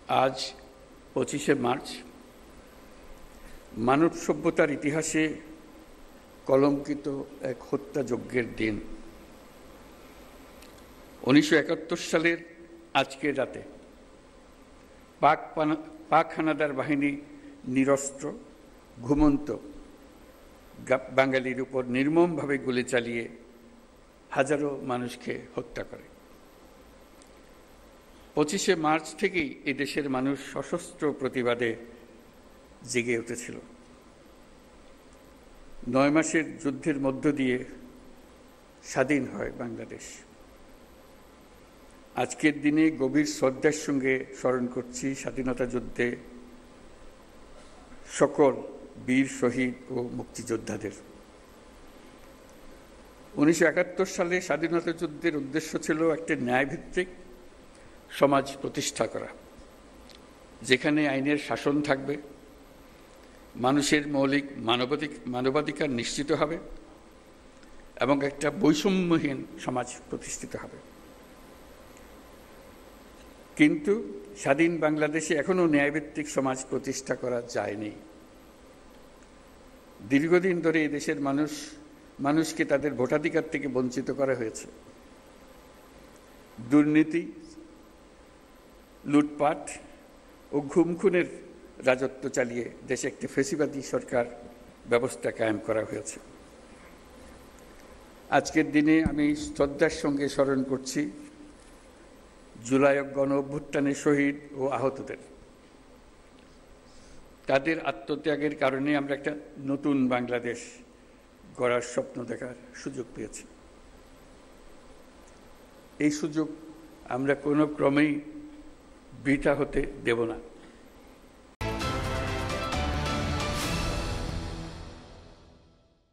আজ 25শে মার্চ মানব সভ্যতার ইতিহাসে কলঙ্কিত এক হত্যাযজ্ঞের দিন। 1971 সালের আজকের রাতে পাক হানাদার বাহিনী নিরস্ত্র ঘুমন্ত বাঙালির উপর নির্মমভাবে গুলি চালিয়ে হাজারো মানুষকে হত্যা করে। 25শে মার্চ থেকেই এই দেশের মানুষ সশস্ত্র প্রতিবাদে জেগে উঠেছিল। 9 মাসের যুদ্ধের মধ্য দিয়ে স্বাধীন হয় বাংলাদেশ। আজকের দিনে গভীর শ্রদ্ধার সঙ্গে স্মরণ করছি স্বাধীনতা যুদ্ধে সকল বীর শহীদ ও মুক্তিযোদ্ধাদের। 1971 সালে স্বাধীনতা যুদ্ধের উদ্দেশ্য ছিল একটি ন্যায়ভিত্তিক সমাজ প্রতিষ্ঠা করা, যেখানে আইনের শাসন থাকবে, মানুষের মৌলিক মানবাধিকার নিশ্চিত হবে এবং একটা বৈষম্যহীন সমাজ প্রতিষ্ঠিত হবে। কিন্তু স্বাধীন বাংলাদেশে এখনো ন্যায়ভিত্তিক সমাজ প্রতিষ্ঠা করা যায়নি। দীর্ঘদিন ধরে এই দেশের মানুষকে তাদের ভোটাধিকার থেকে বঞ্চিত করা হয়েছে। দুর্নীতি, লুটপাট ও খুনের রাজত্ব চালিয়ে দেশে একটি ফ্যাসিবাদী সরকার ব্যবস্থা কায়েম করা হয়েছে। আজকের দিনে আমি শ্রদ্ধার সঙ্গে স্মরণ করছি জুলাই গণ অভ্যুত্থানের শহীদ ও আহতদের। তাদের আত্মত্যাগের কারণে আমরা একটা নতুন বাংলাদেশ গড়ার স্বপ্ন দেখার সুযোগ পেয়েছি। এই সুযোগ আমরা কোনো ক্রমেই বৃথা হতে দেব না।